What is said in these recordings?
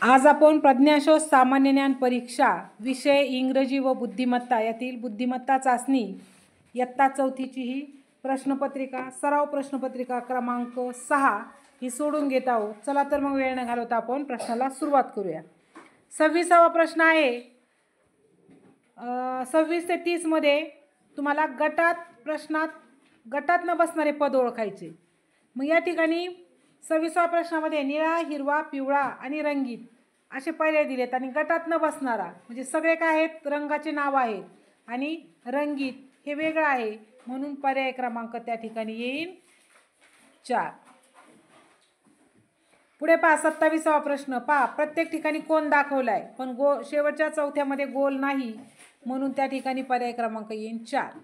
आज आपण प्रज्ञाशोध सामान्य ज्ञान परीक्षा विषय इंग्रजी व बुद्धिमत्ता यातील बुद्धिमत्ता चाचणी इयत्ता चौथीची ही प्रश्नपत्रिका सराव प्रश्नपत्रिका क्रमांक 6 ही सोडून घेत आहोत। चला तर मग वेळ न घालवता आपण प्रश्नाला सुरुवात करूया। 26वा प्रश्न आहे 26 ते 30 मध्ये तुम्हाला गटात न बसणारे पद ओळखायचे। मग या ठिकाणी 26व्या प्रश्नामध्ये निळा, हिरवा, पिवळा आणि रंगीत असे पर्याय दिलेत आणि गटात न बसणारा म्हणजे सगळे काय आहेत, रंगाचे नाव आहेत आणि रंगीत हे वेगळं आहे म्हणून पर्याय क्रमांक त्या ठिकाणी येईल 4। पुढे पहा 27वा प्रश्न पहा प्रत्येक ठिकाणी कोण दाखवलाय पण शेवटच्या चौथ्यामध्ये गोल नाही म्हणून त्या ठिकाणी पर्याय क्रमांक येईल 4,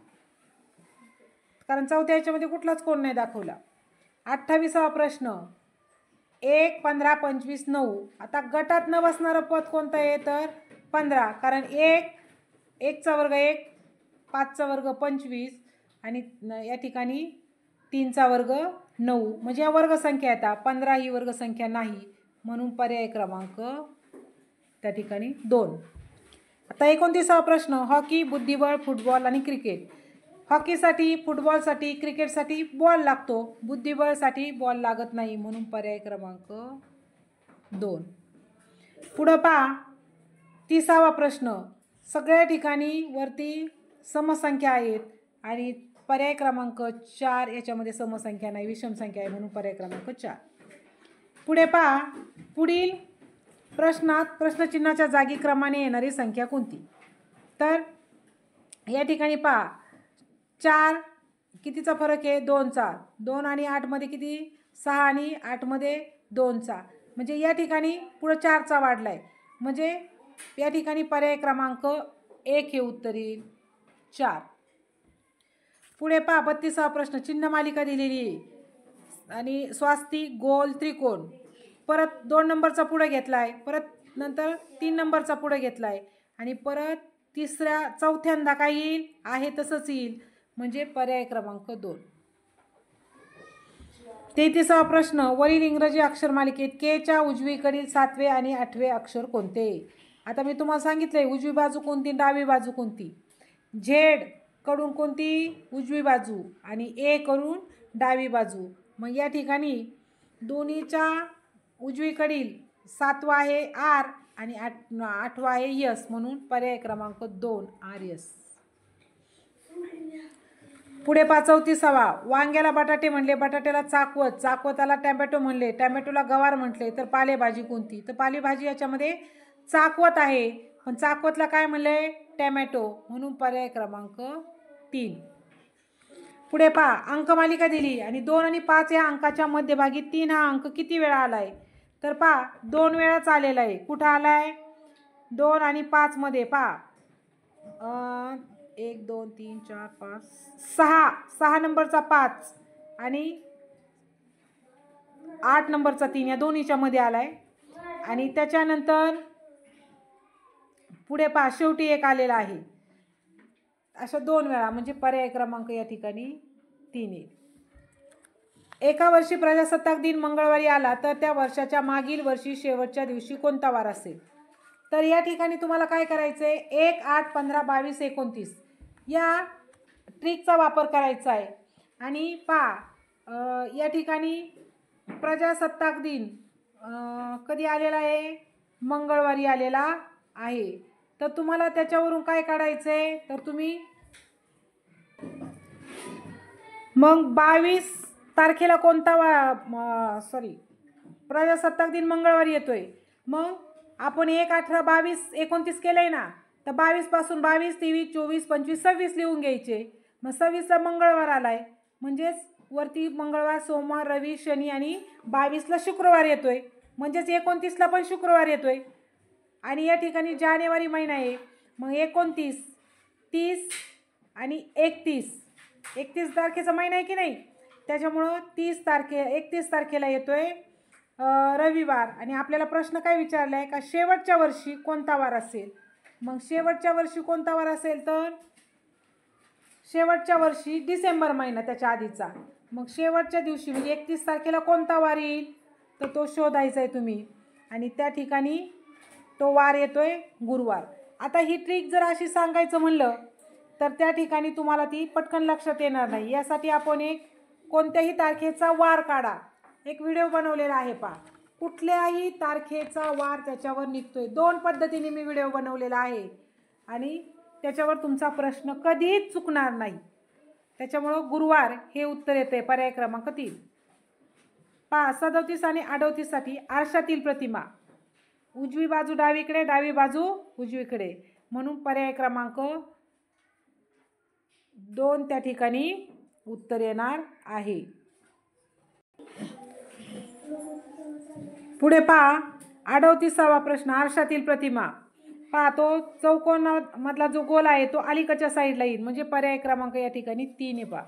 कारण चौथ्या याच्यामध्ये कुठलाच कोण नाही दाखवला। 28वा प्रश्न 1, 15, 25, 9 आता गटात न बसणारं पद कोणतं आहे तर 15, कारण 1 चा वर्ग 1, 5 चा वर्ग 25 आणि या ठिकाणी 3 चा वर्ग 9 म्हणजे या वर्ग संख्या येतात। 15 ही वर्ग संख्या नाही म्हणून पर्याय क्रमांक त्या ठिकाणी 2। आता 29वा प्रश्न हॉकी, बुद्धिबळ, फुटबॉल आणि क्रिकेट। हॉकीसाठी, फुटबॉलसाठी, क्रिकेटसाठी बॉल लागतो, बुद्धिबळसाठी बॉल लागत नाही म्हणून पर्याय क्रमांक 2। पुढे पहा 30वा प्रश्न सगळ्या ठिकाणी वरती समसंख्या आहेत आणि पर्याय क्रमांक 4 याच्यामध्ये समसंख्या नाही, विषम संख्या आहे म्हणून पर्याय क्रमांक 4। पुढे पहा पुढील प्रश्नात प्रश्नचिन्हाच्या जागी क्रमाने येणारी संख्या कोणती, तर या ठिकाणी पहा 4 कितीचा फरक आहे 2चा, 2 आणि 8 मध्ये किती 6 आणि 8 मध्ये 2चा म्हणजे या ठिकाणी पुढे 4चा वाढलाय म्हणजे या ठिकाणी पर्याय क्रमांक 1 हे उत्तर येईल 4। पुढे पहा 32वा प्रश्न चिन्ह मालिका दिलेली आहे आणि स्वास्तिक, गोल, त्रिकोण परत 2 नंबरचा पुढे घेतलाय, परत नंतर 3 नंबरचा पुढे घेतलाय आणि परत चौथ्यांदा काय येईल आहे तसंच येईल म्हणजे पर्याय क्रमांक 2। 33वा प्रश्न वरील इंग्रजी अक्षर मालिकेत के च्या उजवीकडील 7वे आणि 8वे अक्षर कोणते। आता मी तुम्हाला सांगितलंय उजवी बाजू कोणती, डावी बाजू कोणती, झेड कडून कोणती उजवी बाजू आणि ए कडून डावी बाजू। मग या ठिकाणी दोन्हीच्या उजवीकडील 7वा आहे आर आणि 8वा आहे यस म्हणून पर्याय क्रमांक 2 आर यस। पुढे 34वा वांग्याला बटाटे म्हणले, बटाट्याला चाकवत, चाकवताला टॅमॅटो म्हणले, टॅमॅटोला गवार म्हटले तर पालेभाजी कोणती, तर पालेभाजी याच्यामध्ये चाकवत आहे पण चाकवतला काय म्हणले टॅमॅटो म्हणून पर्याय क्रमांक 3। पुढे पहा अंकमालिका दिली आणि 2 आणि 5 या अंकाच्या मध्यभागी 3 हा अंक किती वेळा आलाय, तर पहा 2 वेळाच आलेला आहे। कुठं आलाय 2 आणि 5 मध्ये पहा 1 2 3 4 5 6 नंबरचा 5 आणि 8 नंबरचा 3 या दोन्हीच्या मध्ये आलाय आणि त्याच्यानंतर पुढे पहा शेवटी एक आलेला आहे, अशा 2 वेळा म्हणजे पर्याय क्रमांक या ठिकाणी 3 येईल। एका वर्षी प्रजासत्ताक दिन मंगळवारी आला तर त्या वर्षाच्या मागील वर्षी शेवटच्या दिवशी कोणता वार असेल, तर या ठिकाणी तुम्हाला काय करायचंय 1 8 15 22 29 या ट्रिकचा वापर करायचा आहे आणि पहा या ठिकाणी प्रजासत्ताक दिन कधी आलेला आहे मंगळवारी आलेला आहे, तर तुम्हाला त्याच्यावरून काय काढायचंय तर तुम्ही मग 22 तारखेला कोणता प्रजासत्ताक दिन मंगळवारी येतोय, मग आपण 1 18 22 29 केलंय ना, तर 22 पासून 22 23 24 25 26 लिहून घ्यायचे। मग 26ला मंगळवार आलाय म्हणजेच वरती मंगळवार, सोमवार, रवी, शनी आणि 22ला शुक्रवार येतोय म्हणजेच 29ला पण शुक्रवार येतोय आणि या ठिकाणी जानेवारी महिना आहे मग 29 30 आणि 31 तारखेचा महिना आहे की नाही, त्याच्यामुळं 31 तारखेला येतोय रविवार आणि आपल्याला प्रश्न काय विचारलाय का शेवटच्या वर्षी कोणता वार असेल, मग शेवटच्या वर्षी कोणता वार असेल तर शेवटच्या वर्षी डिसेंबर महिना त्याच्या आधीचा, मग शेवटच्या दिवशी म्हणजे 31 तारखेला कोणता वार येईल तर तो शोधायचा आहे तुम्ही आणि त्या ठिकाणी तो वार येतोय गुरुवार. आता ही ट्रिक जर अशी सांगायचं म्हणलं तर त्या ठिकाणी तुम्हाला ती पटकन लक्षात येणार नाही. यासाठी आपण एक कोणत्याही तारखेचा वार काढा, एक व्हिडिओ बनवलेला आहे पहा. कुठल्याही तारखेचा वार त्याच्यावर निघतोय. 2 पद्धतीने मी व्हिडिओ बनवलेला आहे आणि त्याच्यावर तुमचा प्रश्न कधीच चुकणार नाही. त्याच्यामुळं गुरुवार हे उत्तर येते, पर्याय क्रमांक 3. पहा 37 आणि 38 साठी आरशातील प्रतिमा उजवी बाजू डावीकडे, डावी बाजू उजवीकडे, म्हणून पर्याय क्रमांक 2 त्या ठिकाणी उत्तर येणार आहे. पुढे पहा 38वा प्रश्न. आरशातील प्रतिमा पहा तो चौकोनामधला जो गोल आहे तो अलीकडच्या साईडला येईल, म्हणजे पर्याय क्रमांक या ठिकाणी 3 आहे. पहा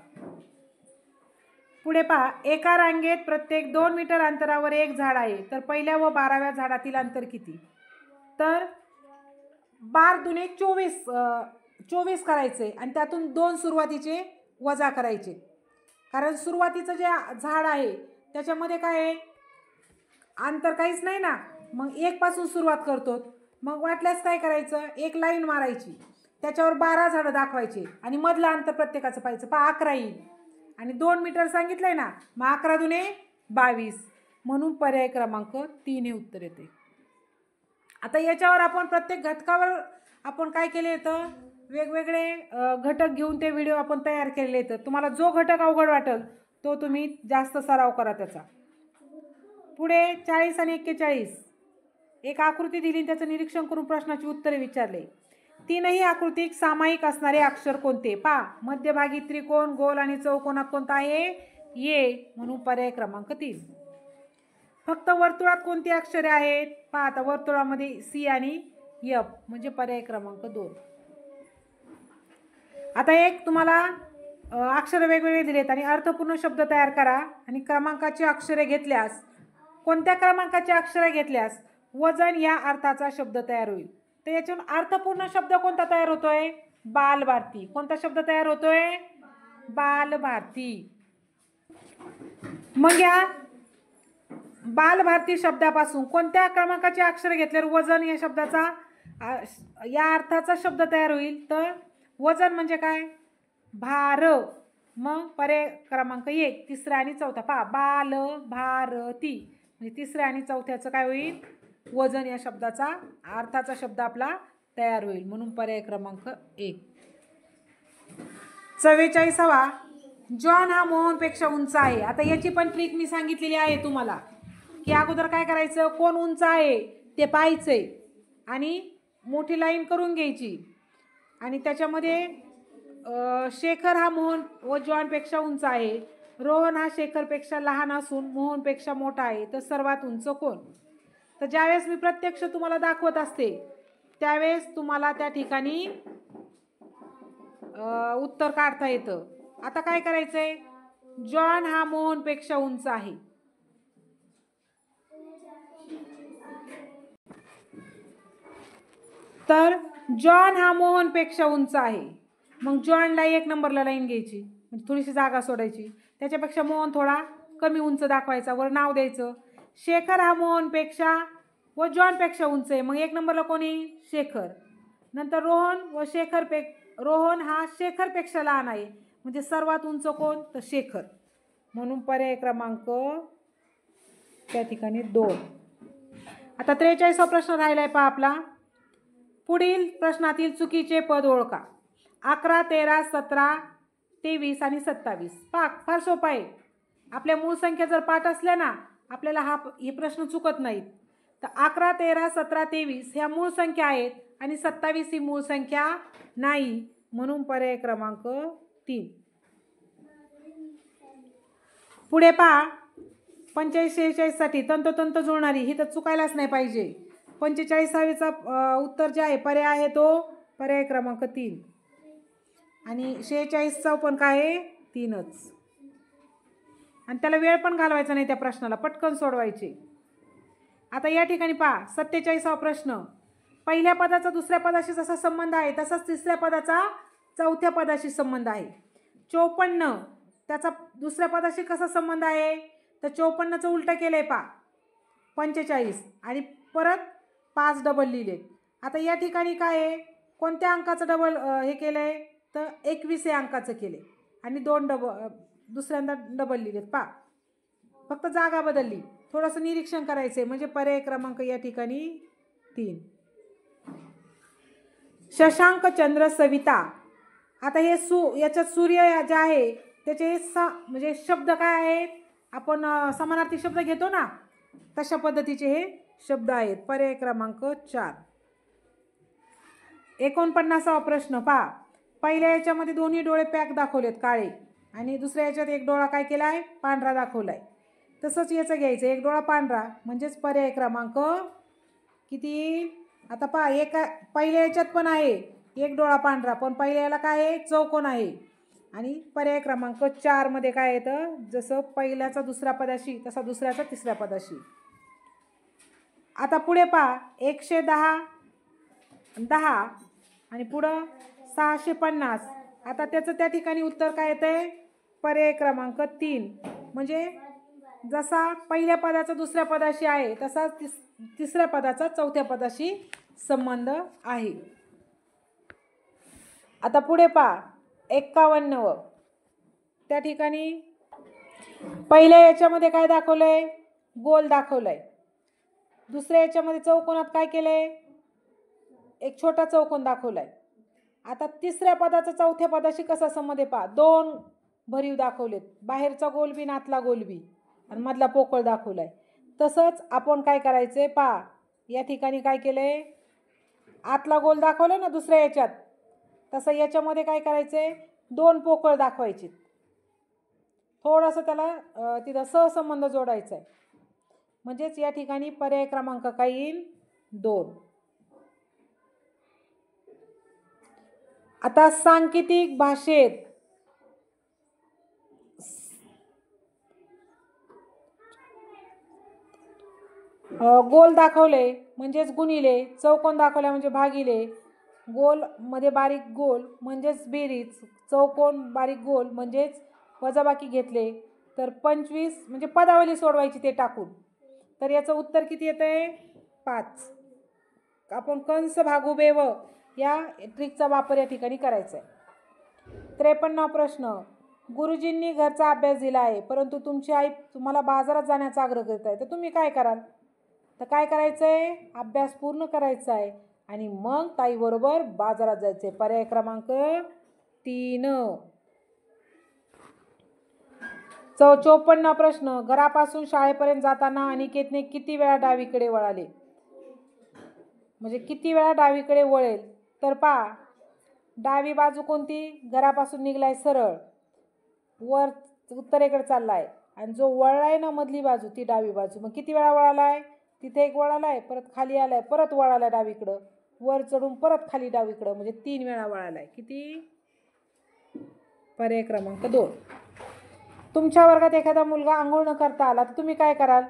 पुढे पहा एका रांगेत प्रत्येक 2 मीटर अंतरावर एक झाड आहे, तर पहिल्या व 12व्या झाडातील अंतर किती? तर 12 दुने 24 करायचे आणि त्यातून 2 सुरुवातीचे वजा करायचे, कारण सुरुवातीचं जे झाड आहे त्याच्यामध्ये काय आहे, अंतर काहीच नाही ना. मग 1 पासून सुरुवात करतो. मग वाटल्यास काय करायचं, एक लाईन मारायची, त्याच्यावर 12 झाडं दाखवायचे आणि मधलं अंतर प्रत्येकाचं पाहायचं. पहा 11 येईल आणि 2 मीटर सांगितलंय ना, मग 11 दुने 22, म्हणून पर्याय क्रमांक 3 हे उत्तर येते. आता याच्यावर आपण प्रत्येक घटकावर आपण काय केले तर वेगवेगळे घटक घेऊन ते व्हिडिओ आपण तयार केलेले. तर तुम्हाला जो घटक अवघड वाटेल तो तुम्ही जास्त सराव करा त्याचा. पुढे 40 आणि 41 एक आकृती दिली, त्याचं निरीक्षण करून प्रश्नाची उत्तरे विचारले. 3ही आकृतीत सामायिक असणारे अक्षर कोणते? पहा मध्यभागी त्रिकोण, गोल आणि चौकोनात कोणता आहे? ये, म्हणून पर्याय क्रमांक 3. फक्त वर्तुळात कोणती अक्षरे आहेत? पहा आता वर्तुळामध्ये सी आणि एफ, म्हणजे पर्याय क्रमांक 2. आता एक तुम्हाला अक्षर वेगवेगळे दिलेत आणि अर्थपूर्ण शब्द तयार करा आणि क्रमांकाची अक्षरे घेतल्यास, कोणत्या क्रमांकाची अक्षरे घेतल्यास वजन या अर्थाचा शब्द तयार होईल? तर याच्यातून अर्थपूर्ण शब्द कोणता तयार होतोय? बालभारती. कोणता शब्द तयार होतोय? बालभारती. मग या बालभारती शब्दापासून कोणत्या क्रमांकाची अक्षरे घेतल्यावर वजन या शब्दाचा या अर्थाचा शब्द तयार होईल? तर वजन म्हणजे काय? भार. मग पर्याय क्रमांक 1 तिसरा आणि चौथा. पहा बाल भारती, म्हणजे तिसऱ्या आणि चौथ्याचं काय होईल? वजन या शब्दाचा अर्थाचा शब्द आपला तयार होईल, म्हणून पर्याय क्रमांक 1. 44वा जॉन हा मोहनपेक्षा उंच आहे. आता याची पण ट्रिक मी सांगितलेली आहे तुम्हाला, की अगोदर काय करायचं, कोण उंच आहे ते पाहायचंय आणि मोठी लाईन करून घ्यायची आणि त्याच्यामध्ये शेखर हा मोहन व जॉनपेक्षा उंच आहे, रोहन हा शेखरपेक्षा लहान असून मोहनपेक्षा मोठा आहे, तर सर्वात उंच कोण? तर ज्यावेळेस मी प्रत्यक्ष तुम्हाला दाखवत असते त्यावेळेस तुम्हाला त्या ठिकाणी उत्तर काढता येतं. आता काय करायचंय, जॉन हा मोहनपेक्षा उंच आहे. तर जॉन हा मोहनपेक्षा उंच आहे. मग जॉनला 1 नंबरला लाईन घ्यायची, म्हणजे थोडीशी जागा सोडायची, त्याच्यापेक्षा मोहन थोडा कमी उंच दाखवायचा, वर नाव द्यायचं. शेखर हा मोहनपेक्षा व जॉनपेक्षा उंच आहे, मग 1 नंबरला कोणी? शेखर. नंतर रोहन हा शेखरपेक्षा लहान आहे, म्हणजे सर्वात उंच कोण? तर शेखर, म्हणून पर्याय क्रमांक त्या ठिकाणी 2. आता 43वा प्रश्न राहिलाय पहा आपला. पुढील प्रश्नातील चुकीचे पद ओळखा. 11, 13, 17, 23 आणि 27. पहा फार सोपा आहे. आपल्या मूळ संख्या जर पाठ असल्या ना आपल्याला हे प्रश्न चुकत नाहीत. तर 11, 13, 17, 23 ह्या मूळ संख्या आहेत आणि 27 ही मूळ संख्या नाही, म्हणून पर्याय क्रमांक 3. पुढे पहा 45, 46 साठी तंतोतंत जुळणारी, ही तर चुकायलाच नाही पाहिजे. 45चा उत्तर जे आहे पर्याय आहे तो पर्याय क्रमांक 3 आणि 46चा पण काय आहे? 3च. आणि त्याला वेळ पण घालवायचा नाही, त्या प्रश्नाला पटकन सोडवायचे. आता या ठिकाणी पहा 47वा प्रश्न. पहिल्या पदाचा दुसऱ्या पदाशी जसा संबंध आहे तसाच तिसऱ्या पदाचा चौथ्या पदाशी संबंध आहे. 54 त्याचा दुसऱ्या पदाशी कसा संबंध आहे? तर 54चं उलटं केलंय पहा. 45 आणि परत 5 डबल लिहिलेत. आता या ठिकाणी काय आहे, कोणत्या अंकाचं डबल हे केलं आहे तर 21 हे अंकाचं केले आणि 2 दुसऱ्यांदा डबल लिहिलेत. फक्त जागा बदलली. थोडंसं निरीक्षण करायचं आहे. म्हणजे पर्याय क्रमांक या ठिकाणी 3. शशांक चंद्र सविता. आता हे याच्यात सूर्य जे आहे त्याचे म्हणजे शब्द काय आहेत, आपण समानार्थी शब्द घेतो ना, तशा पद्धतीचे हे शब्द आहेत. पर्याय क्रमांक 4. 49वा प्रश्न पहा. पहिल्या याच्यामध्ये दोन्ही डोळे पॅक दाखवलेत काळे आणि दुसऱ्या याच्यात एक डोळा काय केला आहे, पांढरा दाखवला आहे. तसंच याचं घ्यायचं, एक डोळा पांढरा म्हणजेच पर्याय क्रमांक किती. आता पहा, पहिल्या याच्यात पण आहे एक डोळा पांढरा, पण पहिल्या याला काय आहे, चौकोन आहे. आणि पर्याय क्रमांक 4 मध्ये काय येतं, जसं पहिल्याचा दुसऱ्या पदाशी तसा दुसऱ्याचा तिसऱ्या पदाशी. आता पुढे पहा, 110 10 आणि पुढं 650. आता त्याचं त्या ठिकाणी उत्तर काय येतंय, पर्याय क्रमांक 3. म्हणजे जसा पहिल्या पदाचा दुसऱ्या पदाशी आहे तसा तिसऱ्या पदाचा चौथ्या पदाशी संबंध आहे. आता पुढे पहा, 51. त्या ठिकाणी पहिल्या याच्यामध्ये काय दाखवलंय, गोल दाखवलंय. दुसऱ्या याच्यामध्ये चौकोनात काय केलंय, एक छोटा चौकोन दाखवलाय. आता तिसऱ्या पदाचा चौथ्या पदाशी कसा संबंध आहे पहा, 2 भरीव दाखवलेत. बाहेरचा गोल बी आतला गोल बी आणि मधला पोकळ दाखवलाय. तसंच आपण काय करायचंय पहा, या ठिकाणी काय केलंय, आतला गोल दाखवला ना दुसऱ्या याच्यात, तसं याच्यामध्ये काय करायचंय, 2 पोकळ दाखवायचे. थोडंसं त्याला तिथं सहसंबंध जोडायचा आहे. म्हणजेच या ठिकाणी पर्याय क्रमांक काय येईल, 2. आता सांकेतिक भाषेत गोल दाखवले म्हणजेच गुणिले, चौकोन दाखवला म्हणजे भागिले, गोल मध्ये बारीक गोल म्हणजेच बेरीज, चौकोन बारीक गोल म्हणजेच वजाबाकी घेतले तर 25 म्हणजे पदावली सोडवायची ते टाकून. तर याचं उत्तर किती येतंय, 5. आपण कंस भागू बेव या ट्रिकचा वापर या ठिकाणी करायचा आहे. 53वा प्रश्न. गुरुजींनी घरचा अभ्यास दिला आहे परंतु तुमची आई तुम्हाला बाजारात जाण्याचा आग्रह करत आहे, तर तुम्ही काय कराल. तर काय करायचं आहे, अभ्यास पूर्ण करायचा आहे आणि मग ताईबरोबर बाजारात जायचं आहे. पर्याय क्रमांक 3. 54वा प्रश्न. घरापासून शाळेपर्यंत जाताना अनिकेतने किती वेळा डावीकडे वळाले, म्हणजे किती वेळा डावीकडे वळेल. तर पहा, डावी बाजू कोणती, घरापासून निघलाय सरळ वर उत्तरेकडे चाललाय आणि जो वळलाय ना मधली बाजू ती डावी बाजू. मग किती वेळा वळालाय, तिथे एक वळालाय, परत खाली आलाय, परत वळालाय डावीकडं, वर चढून परत खाली डावीकडं, म्हणजे 3 वेळा वळालाय. किती, पर्याय क्रमांक 2. तुमच्या वर्गात एखादा मुलगा आंघोळ न करता आला तर तुम्ही काय कराल.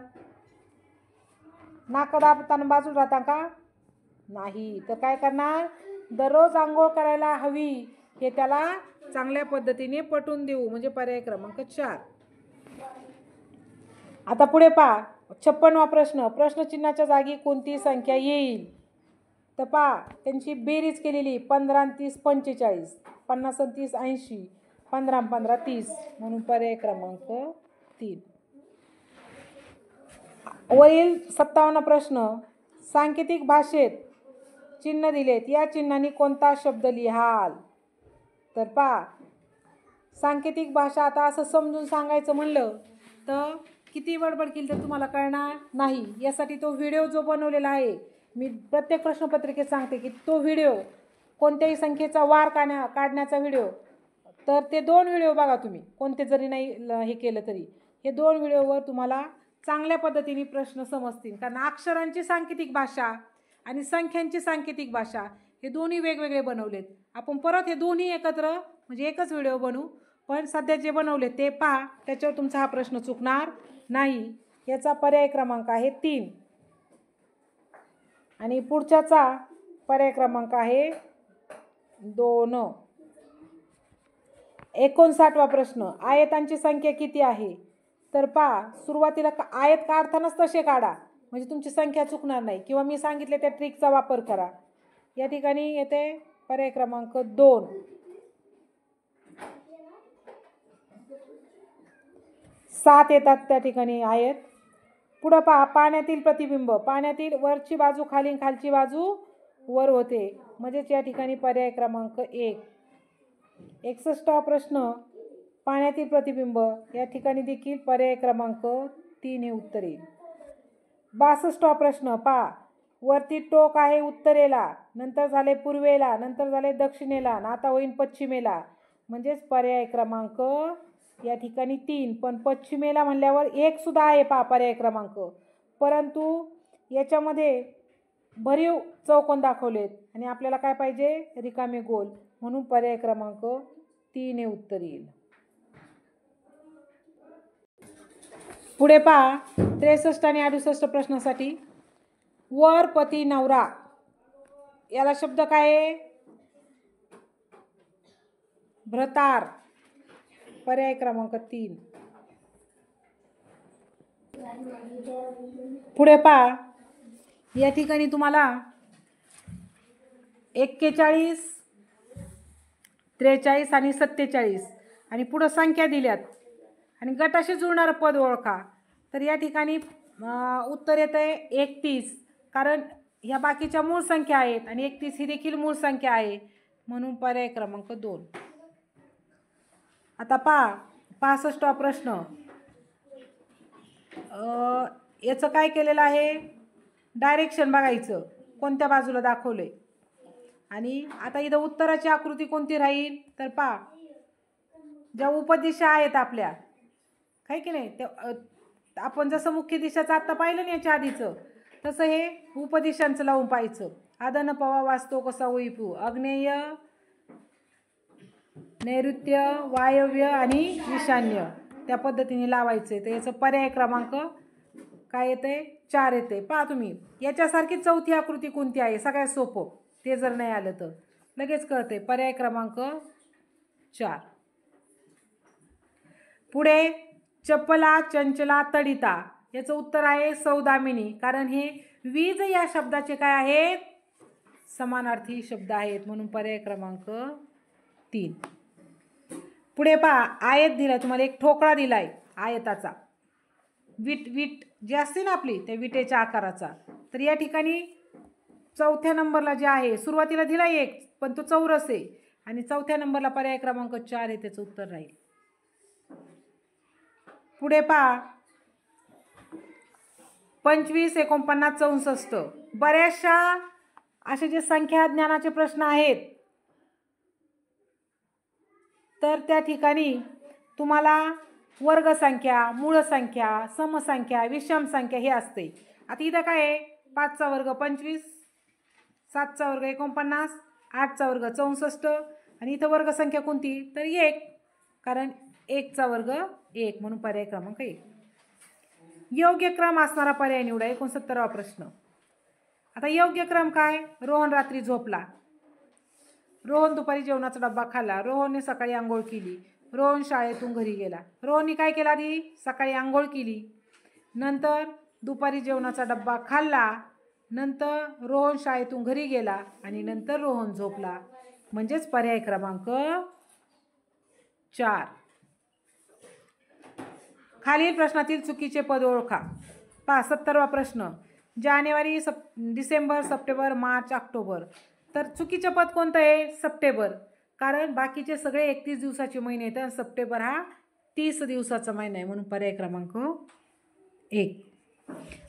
नाक दाबताना बाजूला राहता का, नाही. तर काय करणार, दररोज आंघोळ करायला हवी हे त्याला चांगल्या पद्धतीने पटवून देऊ, म्हणजे पर्याय क्रमांक 4. आता पुढे पहा, 56वा प्रश्न. प्रश्नचिन्हाच्या जागी कोणती संख्या येईल. तर पहा, त्यांची बेरीज केलेली 15 आणि 30 45, 50 आणि 30 80, 15 आणि 15 30, म्हणून पर्याय क्रमांक 3. वरील 57 प्रश्न. सांकेतिक भाषेत चिन्ह दिलेत, या चिन्हांनी कोणता शब्द लिहाल. तर पहा, सांकेतिक भाषा आता असं समजून सांगायचं म्हणलं तर किती बडबड केली तर तुम्हाला कळणार नाही. यासाठी तो व्हिडिओ जो बनवलेला आहे, मी प्रत्येक प्रश्नपत्रिकेत सांगते की तो व्हिडिओ कोणत्याही संख्येचा वार काढण्याचा व्हिडिओ, तर ते 2 व्हिडिओ बघा तुम्ही, कोणते जरी नाही हे केलं तरी हे 2 व्हिडिओवर तुम्हाला चांगल्या पद्धतीने प्रश्न समजतील. कारण अक्षरांची सांकेतिक भाषा आणि संख्यांची सांकेतिक भाषा हे दोन्ही वेगवेगळे बनवलेत. आपण परत हे दोन्ही एकत्र म्हणजे एकच व्हिडिओ बनवू, पण सध्या जे बनवले ते पहा, त्याच्यावर तुमचा हा प्रश्न चुकणार नाही. याचा पर्याय क्रमांक आहे 3 आणि पुढच्याचा पर्याय क्रमांक आहे 2. 59वा प्रश्न. आयतांची संख्या किती आहे. तर पहा, सुरुवातीला आयत काढतानाच तसे काढा, म्हणजे तुमची संख्या चुकणार नाही, किंवा मी सांगितले त्या ट्रिकचा वापर करा. या ठिकाणी येते पर्याय क्रमांक 2. 7 येतात त्या ठिकाणी आहेत. पुढं पहा, पाण्यातील प्रतिबिंब. पाण्यातील वरची बाजू खाली, खालची बाजू वर होते, म्हणजेच या ठिकाणी पर्याय क्रमांक 1. 61 प्रश्न, पाण्यातील प्रतिबिंब. या ठिकाणी देखील पर्याय क्रमांक 3 हे उत्तर येईल. 62 प्रश्न पहा, वरती टोक आहे उत्तरेला, नंतर झाले पूर्वेला, नंतर झाले दक्षिणेला, आणि आता होईल पश्चिमेला, म्हणजेच पर्याय क्रमांक या ठिकाणी 3. पण पश्चिमेला म्हणल्यावर 1 सुद्धा आहे पहा पर्याय क्रमांक, परंतु याच्यामध्ये भरीव चौकोन दाखवलेत आणि आपल्याला काय पाहिजे, रिकामे गोल, म्हणून पर्याय क्रमांक 3 हे उत्तर येईल. पुढे पहा, 63 आणि 68 प्रश्नासाठी, वर पती नवरा, याला शब्द काय आहे, भ्रतार, पर्याय क्रमांक 3. पुढे पहा, या ठिकाणी तुम्हाला 41, 43 आणि 47 आणि पुढं संख्या दिल्यात आणि गटाशी जुळणारं पद ओळखा. तर या ठिकाणी उत्तर येतं आहे 31, कारण ह्या बाकीच्या मूळ संख्या आहेत आणि 31 ही देखील मूळ संख्या आहे, म्हणून पर्याय क्रमांक 2. आता पहा 65 प्रश्न, याचं काय केलेलं आहे, डायरेक्शन बघायचं कोणत्या बाजूला दाखवलंय. आणि आता इथं उत्तराची आकृती कोणती राहील, तर पहा ज्या उपदिशा आहेत आपल्या, काय की नाही, ते आपण जसं मुख्य दिशाचं आत्ता पाहिलं ना याच्या आधीचं, तसं हे उपदिशांचं लावून पाहायचं. आदन पवा वाचतो कसा वैपू, आग्नेय, नैऋत्य, वायव्य आणि ईशान्य, त्या पद्धतीने लावायचे. तर याचं पर्याय क्रमांक काय येते, 4 येते. पहा तुम्ही याच्यासारखी चौथी आकृती कोणती आहे, सगळ्यात सोपं, ते जर नाही आलं तर लगेच कळते, पर्याय क्रमांक 4. पुढे चपला, चंचला, तडिता, याचं उत्तर आहे सौदामिनी, कारण हे वीज या शब्दाचे काय आहेत, समानार्थी शब्द आहेत, म्हणून पर्याय क्रमांक 3. पुढे पहा, आयत दिलाय तुम्हाला, एक ठोकळा दिलाय आयताचा, वीट जी असते ना आपली, त्या विटेच्या आकाराचा. तर या ठिकाणी चौथ्या नंबरला जे आहे, सुरुवातीला दिलाय 1, पण तो चौरस आहे, आणि चौथ्या नंबरला पर्याय क्रमांक 4 आहे, त्याचं उत्तर राहील. पुढे पहा 25, 49, 64, बऱ्याचशा असे जे संख्या ज्ञानाचे प्रश्न आहेत, तर त्या ठिकाणी तुम्हाला वर्गसंख्या, मूळ संख्या, समसंख्या, विषम संख्या हे असते. आता इथं काय आहे, 5चा वर्ग 25, 7चा वर्ग 49, 8चा वर्ग 64, आणि इथं वर्गसंख्या कोणती, तर 1, कारण 1चा वर्ग 1, म्हणून पर्याय क्रमांक 1. योग्य क्रम असणारा पर्याय निवडा. 69वा प्रश्न. आता योग्य क्रम काय, रोहन रात्री झोपला, रोहन दुपारी जेवणाचा डब्बा खाल्ला, रोहनने सकाळी आंघोळ केली, रोहन शाळेतून घरी गेला. रोहनने काय केलं, आधी सकाळी आंघोळ केली, नंतर दुपारी जेवणाचा डब्बा खाल्ला, नंतर रोहन शाळेतून घरी गेला, आणि नंतर रोहन झोपला, म्हणजेच पर्याय क्रमांक 4. खालील प्रश्नातील चुकीचे पद ओळखा. पहा 70वा प्रश्न, जानेवारी, डिसेंबर, सप्टेंबर, मार्च, ऑक्टोबर. तर चुकीचे पद कोणतं आहे, सप्टेंबर, कारण बाकीचे सगळे 31 दिवसाचे महिने आहेत आणि सप्टेंबर हा 30 दिवसाचा महिना आहे, म्हणून पर्याय क्रमांक 1.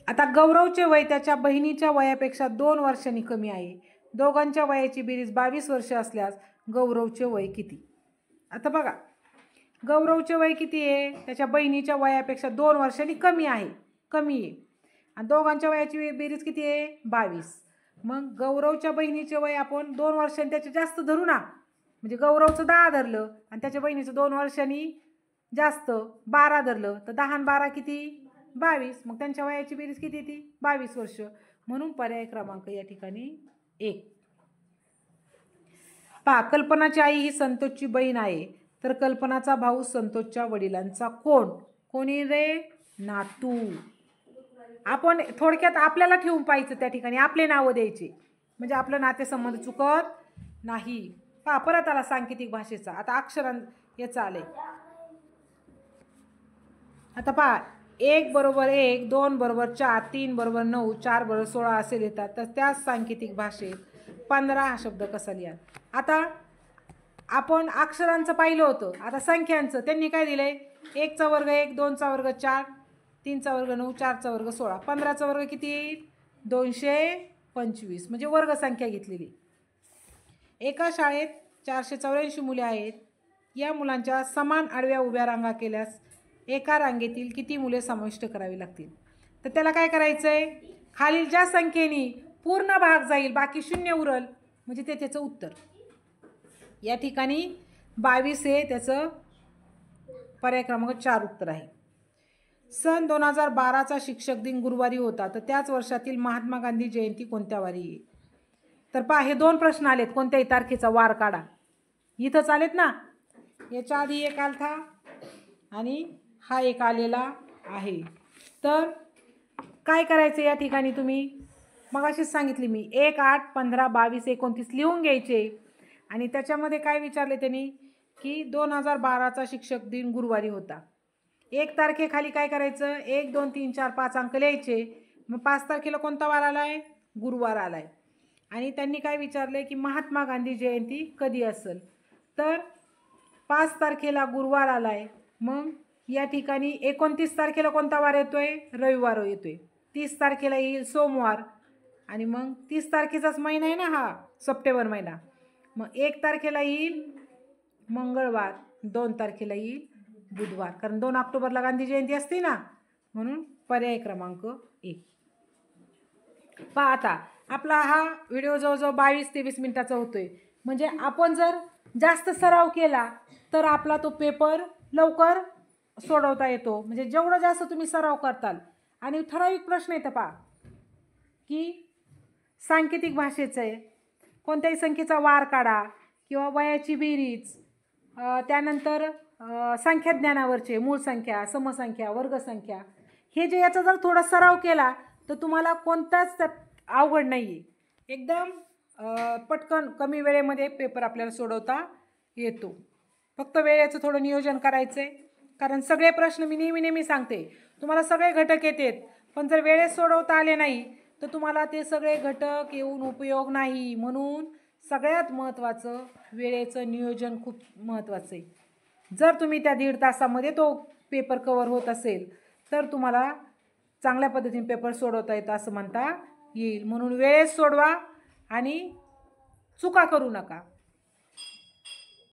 आता गौरवचे वय त्याच्या बहिणीच्या वयापेक्षा 2 वर्षांनी कमी आहे. दोघांच्या वयाची बेरीज 22 वर्ष असल्यास गौरवचे वय किती. आता बघा, गौरवचे वय किती आहे, त्याच्या बहिणीच्या वयापेक्षा 2 वर्षांनी कमी आहे, आणि दोघांच्या वयाची बेरीज किती आहे, 22. मग गौरवच्या बहिणीचे वय आपण 2 वर्षांनी त्याचे जास्त धरू ना, म्हणजे गौरवचं 10 धरलं आणि त्याच्या बहिणीचं 2 वर्षांनी जास्त 12 धरलं, तर 10 आणि 12 किती, 22. मग त्यांच्या वयाची बेरीज किती येते, 22 वर्ष, म्हणून पर्याय क्रमांक या ठिकाणी 1. पहा, कल्पनाची आई ही संतोषची बहीण आहे, तर कल्पनाचा भाऊ संतोषच्या वडिलांचा कोण, कोणी रे, नातू. आपण थोडक्यात आपल्याला ठेवून पाहायचं त्या ठिकाणी, आपले नावं द्यायचे, म्हणजे आपलं नातेसंबंध चुकत नाही. पहा परत आला सांकेतिक भाषेचा. आता अक्षरां याचा आले. आता पहा 1 बरोबर 1, 2 बरोबर 4, 3 बरोबर 9, 4 बरोबर 16 असे लिहितात. तर त्याच सांकेतिक भाषेत 15 हा शब्द कसा लिहा. आता आपण अक्षरांचं पाहिलं होतं, आता संख्यांचं त्यांनी काय दिलंय? 1 चा वर्ग 1, 2 चा वर्ग 4, 3 चा वर्ग 9, 4 चा वर्ग 16, 15 चा वर्ग किती येईल? 225, म्हणजे वर्ग संख्या घेतलेली. एका शाळेत 484 मुले आहेत. या मुलांच्या समान आडव्या उभ्या रांगा केल्यास एका रांगेतील किती मुले समाविष्ट करावी लागतील? तर त्याला काय करायचं आहे? खालील ज्या संख्येने पूर्ण भाग जाईल, बाकी शून्य उरल, म्हणजे ते त्याचं उत्तर. या ठिकाणी 22 हे त्याचं पर्याय क्रमांक 4 उत्तर आहे. सन 2012चा शिक्षक दिन गुरुवारी होता, तर त्याच वर्षातील महात्मा गांधी जयंती कोणत्या वारी आहे? तर पहा हे 2 प्रश्न आलेत, कोणत्याही तारखेचा वार काढा. इथंच आलेत ना, याच्या आधी एक आलता आणि हा एक आलेला आहे. तर काय करायचं या ठिकाणी? तुम्ही मग अशीच सांगितली मी, 1, 8, 15, 22, 29 लिहून घ्यायचे. आणि त्याच्यामध्ये काय विचारले त्यांनी की 2012चा शिक्षक दिन गुरुवारी होता. 1 तारखेखाली काय करायचं? 1, 2, 3, 4, 5 अंक लिहायचे. मग 5 तारखेला कोणता वार आलाय? गुरुवार आलाय. आणि त्यांनी काय विचारले की महात्मा गांधी जयंती कधी असेल? तर 5 तारखेला गुरुवार आलाय. मग या ठिकाणी 29 तारखेला कोणता वार येतोय? रविवार येतोय. 30 तारखेला येईल सोमवार. आणि मग 30 तारखेचाच महिना आहे ना हा, सप्टेंबर महिना. मग 1 तारखेला येईल मंगळवार, 2 तारखेला येईल बुधवार, कारण 2 ऑक्टोबरला गांधी जयंती असते ना, म्हणून पर्याय क्रमांक 1. पहा आता आपला हा व्हिडिओ जवळजवळ 22-23 मिनिटाचा होतोय. म्हणजे आपण जर जास्त सराव केला तर आपला तो पेपर लवकर सोडवता येतो. म्हणजे जेवढं जास्त तुम्ही सराव करताल. आणि ठराविक प्रश्न येतं पहा की सांकेतिक भाषेचं आहे, कोणत्याही संख्येचा वार काढा किंवा वयाची बेरीज, त्यानंतर संख्याज्ञानावरचे मूळ संख्या, समसंख्या, वर्गसंख्या, हे जे याचा जर थोडा सराव केला तर तुम्हाला कोणताच अवघड नाही आहे. एकदम पटकन कमी वेळेमध्ये पेपर आपल्याला सोडवता येतो. फक्त वेळेचं थोडं नियोजन करायचं आहे. कारण सगळे प्रश्न मी नेहमी सांगते, तुम्हाला सगळे घटक येतात, पण जर वेळेत सोडवता आले नाही तर तुम्हाला ते सगळे घटक येऊन उपयोग नाही. म्हणून सगळ्यात महत्त्वाचं वेळेचं नियोजन खूप महत्त्वाचं आहे. जर तुम्ही त्या 1.5 तासामध्ये तो पेपर कवर होत असेल तर तुम्हाला चांगल्या पद्धतीने पेपर सोडवता येतं असं म्हणता येईल. म्हणून वेळेत सोडवा आणि चुका करू नका.